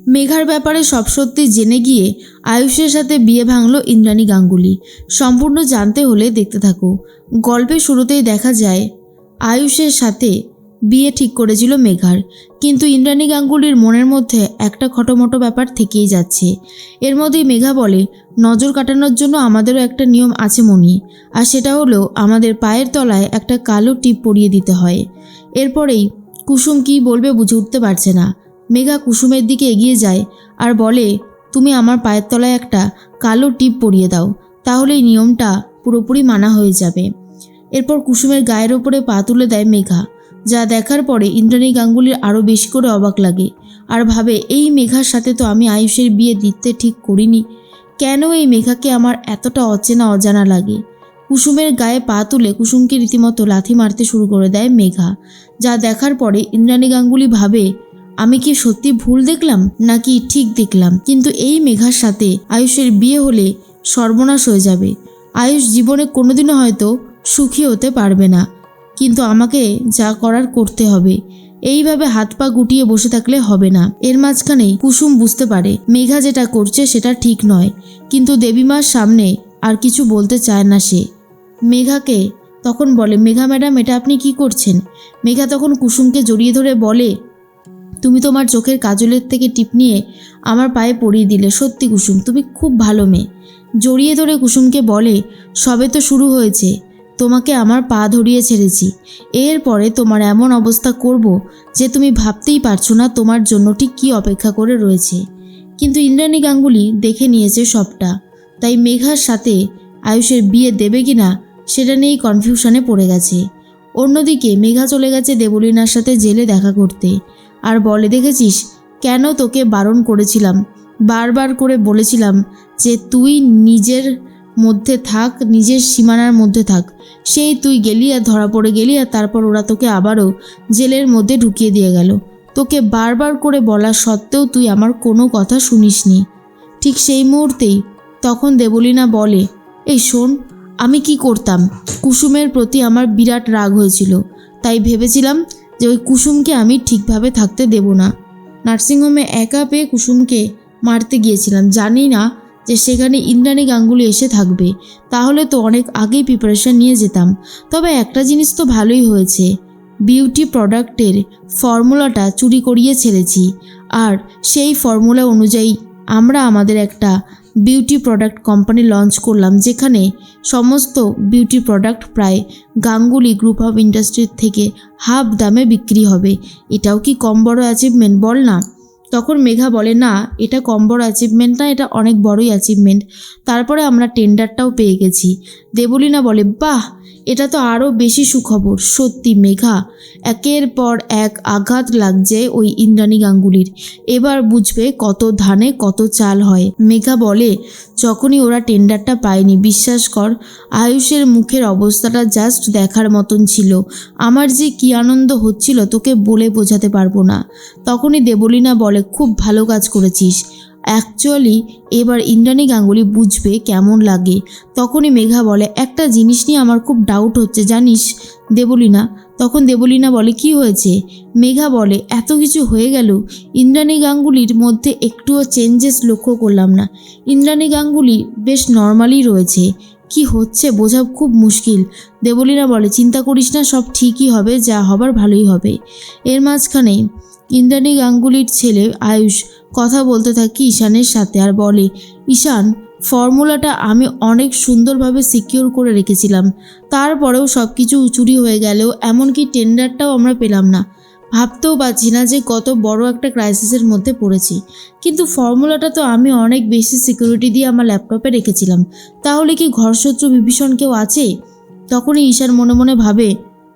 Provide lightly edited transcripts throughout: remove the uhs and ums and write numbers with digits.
মেঘার ব্যাপারে সব সত্যি জেনে গিয়ে আয়ুষের সাথে বিয়ে ভাঙল ইন্দ্রাণী গাঙ্গুলি। সম্পূর্ণ জানতে হলে দেখতে থাকো। গল্পের শুরুতেই দেখা যায় আয়ুষের সাথে বিয়ে ঠিক করেছিল মেঘার, কিন্তু ইন্দ্রাণী গাঙ্গুলির মনের মধ্যে একটা খটোমটো ব্যাপার থেকেই যাচ্ছে। এর মধ্যেই মেঘা বলে, নজর কাটানোর জন্য আমাদেরও একটা নিয়ম আছে মনি, আর সেটা হলো আমাদের পায়ের তলায় একটা কালো টিপ পরিয়ে দিতে হয়। এরপরেই কুসুম কী বলবে বুঝে উঠতে পারছে না। মেঘা কুসুমের দিকে এগিয়ে যায় আর বলে, তুমি আমার পায়ের তলায় একটা কালো টিপ পরিয়ে দাও, তাহলে এই নিয়মটা পুরোপুরি মানা হয়ে যাবে। এরপর কুসুমের গায়ের ওপরে পা তুলে দেয় মেঘা, যা দেখার পরে ইন্দ্রাণী গাঙ্গুলির আরও বেশি করে অবাক লাগে আর ভাবে, এই মেঘার সাথে তো আমি আয়ুষের বিয়ে দিতে ঠিক করিনি, কেন এই মেঘাকে আমার এতটা অচেনা অজানা লাগে। কুসুমের গায়ে পা তুলে কুসুমকে রীতিমতো লাথি মারতে শুরু করে দেয় মেঘা, যা দেখার পরে ইন্দ্রাণী গাঙ্গুলি ভাবে, আমি কি সত্যি ভুল দেখলাম নাকি ঠিক দেখলাম, কিন্তু এই মেঘার সাথে আয়ুষের বিয়ে হলে সর্বনাশ হয়ে যাবে। আয়ুষ জীবনে কোনোদিনও হয়তো সুখী হতে পারবে না, কিন্তু আমাকে যা করার করতে হবে। এইভাবে হাত পা গুটিয়ে বসে থাকলে হবে না। এর মাঝখানেই কুসুম বুঝতে পারে মেঘা যেটা করছে সেটা ঠিক নয়, কিন্তু দেবীমার সামনে আর কিছু বলতে চায় না সে। মেঘাকে তখন বলে, মেঘা ম্যাডাম, এটা আপনি কি করছেন? মেঘা তখন কুসুমকে জড়িয়ে ধরে বলে, তুমি তোমার চোখের কাজলের থেকে টিপ নিয়ে আমার পায়ে পরিয়ে দিলে, সত্যি কুসুম তুমি খুব ভালো মেয়ে। জড়িয়ে ধরে কুসুমকে বলে, সবে তো শুরু হয়েছে, তোমাকে আমার পা ধরিয়ে ছেড়েছি, এরপরে তোমার এমন অবস্থা করব যে তুমি ভাবতেই পারছো না তোমার জন্য ঠিক কী অপেক্ষা করে রয়েছে। কিন্তু ইন্দ্রাণী গাঙ্গুলি দেখে নিয়েছে সবটা, তাই মেঘার সাথে আয়ুষের বিয়ে দেবে কি না সেটা নিয়েই কনফিউশনে পড়ে গেছে। অন্যদিকে মেঘা চলে গেছে দেবলীনার সাথে জেলে দেখা করতে আর বলে, দেখেছিস কেন তোকে বারণ করেছিলাম, বারবার করে বলেছিলাম যে তুই নিজের মধ্যে থাক, নিজের সীমানার মধ্যে থাক, সেই তুই গেলি আর ধরা পড়ে গেলি, আর তারপর ওরা তোকে আবারও জেলের মধ্যে ঢুকিয়ে দিয়ে গেল। তোকে বারবার করে বলা সত্ত্বেও তুই আমার কোনো কথা শুনিসনি। ঠিক সেই মুহূর্তেই তখন দেবলীনা বলে, এই শোন, আমি কি করতাম, কুসুমের প্রতি আমার বিরাট রাগ হয়েছিল, তাই ভেবেছিলাম যে ওই কুসুমকে আমি ঠিকভাবে থাকতে দেব না। নার্সিংহোমে একা পেয়ে কুসুমকে মারতে গিয়েছিলাম, জানি না যে সেখানে ইন্দ্রাণী গাঙ্গুলি এসে থাকবে, তাহলে তো অনেক আগেই প্রিপারেশন নিয়ে যেতাম। তবে একটা জিনিস তো ভালোই হয়েছে, বিউটি প্রোডাক্টের ফর্মুলাটা চুরি করিয়ে ছেড়েছি, আর সেই ফর্মুলা অনুযায়ী আমরা আমাদের একটা বিউটি প্রোডাক্ট কোম্পানি লঞ্চ করলাম, যেখানে সমস্ত বিউটি প্রোডাক্ট প্রায় গাঙ্গুলি গ্রুপ অফ ইন্ডাস্ট্রির থেকে হাফ দামে বিক্রি হবে। এটাও কি কম বড় অ্যাচিভমেন্ট বল না? তখন মেঘা বলে, না এটা কম বড় অ্যাচিভমেন্ট না, এটা অনেক বড়ই অ্যাচিভমেন্ট। তারপরে আমরা টেন্ডারটাও পেয়ে গেছি। দেবলীনা বলে, বাহ, এটা তো আরও বেশি সুখবর। সত্যি মেঘা, একের পর এক আঘাত লাগছে ওই ইন্দ্রাণী গাঙ্গুলির, এবার বুঝবে কত ধানে কত চাল হয়। মেঘা বলে, যখনই ওরা টেন্ডারটা পায়নি, বিশ্বাস কর আয়ুষের মুখের অবস্থাটা জাস্ট দেখার মতন ছিল, আমার যে কী আনন্দ হচ্ছিল তোকে বলে বোঝাতে পারবো না। তখনই দেবলীনা বলে, খুব ভালো কাজ করেছিস, অ্যাকচুয়ালি এবার ইন্দ্রাণী গাঙ্গুলি বুঝবে কেমন লাগে। তখনই মেঘা বলে, একটা জিনিস নিয়ে আমার খুব ডাউট হচ্ছে জানিস দেবলীনা। তখন দেবলীনা বলে, কি হয়েছে? মেঘা বলে, এত কিছু হয়ে গেল, ইন্দ্রাণী গাঙ্গুলির মধ্যে একটুও চেঞ্জেস লক্ষ্য করলাম না, ইন্দ্রাণী গাঙ্গুলি বেশ নর্মালই রয়েছে, কি হচ্ছে বোঝা খুব মুশকিল। দেবলীনা বলে, চিন্তা করিস না, সব ঠিকই হবে, যা হবার ভালোই হবে। এর মাঝখানে ইন্দ্রাণী গাঙ্গুলির ছেলে আয়ুষ কথা বলতে থাকে ঈশানের সাথে আর বলে, ঈশান, ফর্মুলাটা আমি অনেক সুন্দরভাবে সিকিউর করে রেখেছিলাম, তারপরেও সব কিছু চুরি হয়ে গেলেও এমনকি টেন্ডারটাও আমরা পেলাম না। ভাবতেও পারছি না যে কত বড় একটা ক্রাইসিসের মধ্যে পড়েছি, কিন্তু ফর্মুলাটা তো আমি অনেক বেশি সিকিউরিটি দিয়ে আমার ল্যাপটপে রেখেছিলাম, তাহলে কি ঘরশত্রু বিভীষণ কেউ আছে? তখনই ঈশান মনে মনে ভাবে,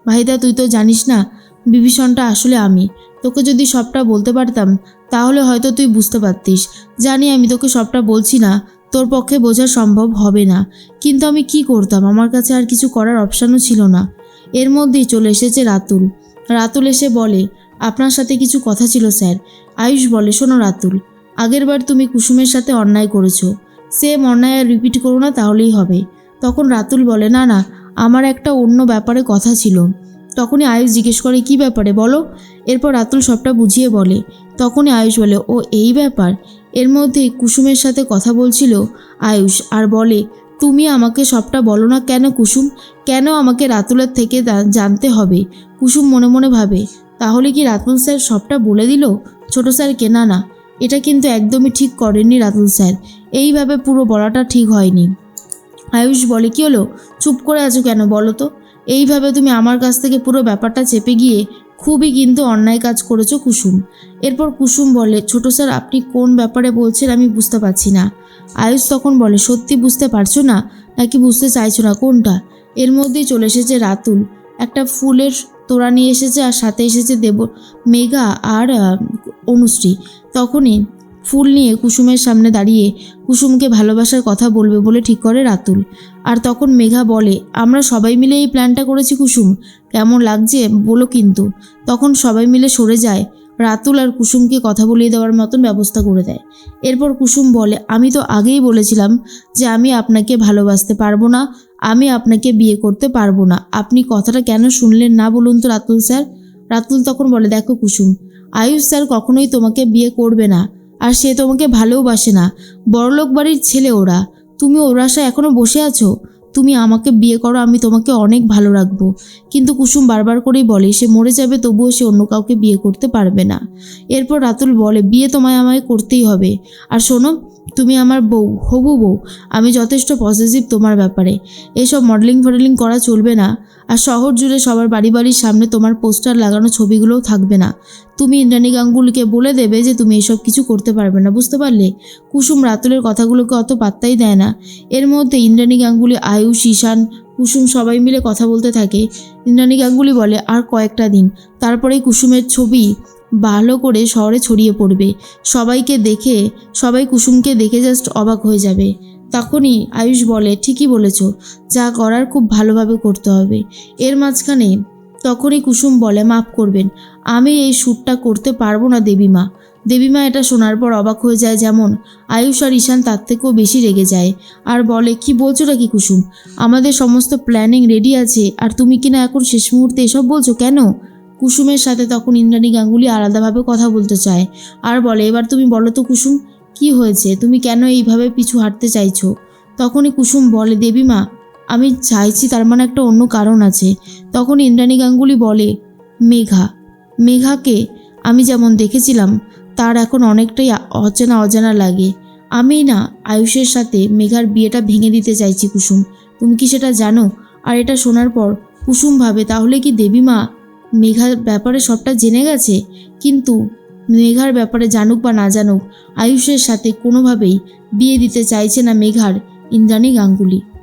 ভাইদা তুই তো জানিস না বিভীষণটা আসলে আমি, তোকে যদি সবটা বলতে পারতাম তাহলে হয়তো তুই বুঝতে পারতিস। জানি আমি তোকে সবটা বলছি না, তোর পক্ষে বোঝা সম্ভব হবে না, কিন্তু আমি কি করতাম, আমার কাছে আর কিছু করার অপশানও ছিল না। এর মধ্যেই চলে এসেছে রাতুল। রাতুল এসে বলে, আপনার সাথে কিছু কথা ছিল স্যার। আয়ুষ বলে, শোনো রাতুল, আগেরবার তুমি কুসুমের সাথে অন্যায় করেছো, সেম অন্যায় আর রিপিট করো না, তাহলেই হবে। তখন রাতুল বলে, না না, আমার একটা অন্য ব্যাপারে কথা ছিল। তখনই আয়ুষ জিজ্ঞেস করে কি ব্যাপারে বলো। এরপর রাতুল সবটা বুঝিয়ে বলে। তখনই আয়ুষ বলে ও এই ব্যাপার। এর মধ্যেই কুসুমের সাথে কথা বলছিল আয়ুষ আর বলে তুমি আমাকে সবটা বলো না কেন কুসুম, কেন আমাকে রাতুলের থেকে জানতে হবে। কুসুম মনে মনে ভাবে তাহলে কি রাতুল স্যার সবটা বলে দিল ছোট স্যারকে। না না, এটা কিন্তু একদমই ঠিক করেননি রাতুল স্যার, এইভাবে পুরো বলাটা ঠিক হয়নি। আয়ুষ বলে কি হলো, চুপ করে আছো কেন বলো তো। এইভাবে তুমি আমার কাছ থেকে পুরো ব্যাপারটা চেপে গিয়ে খুবই কিন্তু অন্যায় কাজ করেছো কুসুম। এরপর কুসুম বলে ছোট স্যার আপনি কোন ব্যাপারে বলছেন আমি বুঝতে পারছি না। আয়ুষ তখন বলে সত্যি বুঝতে পারছো না নাকি বুঝতে চাইছো না কোনটা। এর মধ্যেই চলে এসেছে রাতুল, একটা ফুলের তোড়া নিয়ে এসেছে আর সাথে এসেছে মেঘা আর অনুশ্রী। তখনই ফুল নিয়ে কুসুমের সামনে দাঁড়িয়ে কুসুমকে ভালোবাসার কথা বলবে বলে ঠিক করে রাতুল। আর তখন মেঘা বলে আমরা সবাই মিলে এই প্ল্যানটা করেছি কুসুম, কেমন লাগছে বলো কিন্তু। তখন সবাই মিলে সরে যায়, রাতুল আর কুসুমকে কথা বলিয়ে দেওয়ার মতন ব্যবস্থা করে দেয়। এরপর কুসুম বলে আমি তো আগেই বলেছিলাম যে আমি আপনাকে ভালোবাসতে পারবো না, আমি আপনাকে বিয়ে করতে পারবো না। আপনি কথাটা কেন শুনলেন না বলুন তো রাতুল স্যার। রাতুল তখন বলে দেখো কুসুম, আয়ুষ স্যার কখনোই তোমাকে বিয়ে করবে না, আর সে তোমাকে ভালোবাসে না। বড়লোক বাড়ির ছেলে ওরা, তুমি ওর আশায় এখনও বসে আছো। তুমি আমাকে বিয়ে করো, আমি তোমাকে অনেক ভালো রাখবো। কিন্তু কুসুম বারবার করেই বলে সে মরে যাবে তবুও সে অন্য কাউকে বিয়ে করতে পারবে না। এরপর রাতুল বলে বিয়ে আমায় করতেই হবে। আর শোনো, তুমি আমার বউ, হবু বউ, আমি যথেষ্ট পজিটিভ তোমার ব্যাপারে। এসব মডেলিং করা চলবে না। আর শহর জুড়ে সবার বাড়ির সামনে তোমার পোস্টার লাগানো ছবিগুলোও থাকবে না। তুমি ইন্দ্রাণী গাঙ্গুলিকে বলে দেবে যে তুমি এসব কিছু করতে পারবে না, বুঝতে পারলে। কুসুম রাতুলের কথাগুলোকে অত পাত্তাই দেয় না। এর মধ্যে ইন্দ্রাণী গাঙ্গুলি, আয়ুষ, ঈশান, কুসুম সবাই মিলে কথা বলতে থাকে। ইন্দ্রাণী গাঙ্গুলি বলে আর কয়েকটা দিন, তারপরেই কুসুমের ছবি ভালো করে শহরে ছড়িয়ে পড়বে। সবাই কুসুমকে দেখে জাস্ট অবাক হয়ে যাবে। তখনই আয়ুষ বলে ঠিকই বলেছ, যা করার খুব ভালোভাবে করতে হবে। এর মাঝখানে তখনই কুসুম বলে মাফ করবেন, আমি এই শ্যুটটা করতে পারবো না দেবীমা। দেবীমা এটা শোনার পর অবাক হয়ে যায়, যেমন আয়ুষ আর ঈশান তার থেকেও বেশি রেগে যায় আর বলে কি বলছো নাকি কুসুম, আমাদের সমস্ত প্ল্যানিং রেডি আছে আর তুমি কিনা এখন শেষ মুহূর্তে এসব বলছো কেন। কুসুমের সাথে তখন ইন্দ্রাণী গাঙ্গুলি আলাদাভাবে কথা বলতে চায় আর বলে এবার তুমি বলো তো কুসুম, কি হয়েছে, তুমি কেন এইভাবে পিছু হাঁটতে চাইছো। তখনই কুসুম বলে দেবীমা আমি চাইছি তার মানে একটা অন্য কারণ আছে। তখন ইন্দ্রাণী গাঙ্গুলি বলে মেঘাকে আমি যেমন দেখেছিলাম তার এখন অনেকটাই অজানা লাগে। আমি না আয়ুষের সাথে মেঘার বিয়েটা ভেঙে দিতে চাইছি কুসুম, তুমি কি সেটা জানো। আর এটা শোনার পর কুসুম ভাবে তাহলে কি দেবীমা মেঘার ব্যাপারে সবটা জেনে গেছে। কিন্তু মেঘার ব্যাপারে জানুক বা না জানুক, আয়ুষের সাথে কোনোভাবেই বিয়ে দিতে চাইছে না মেঘার ইন্দ্রাণী গাঙ্গুলি।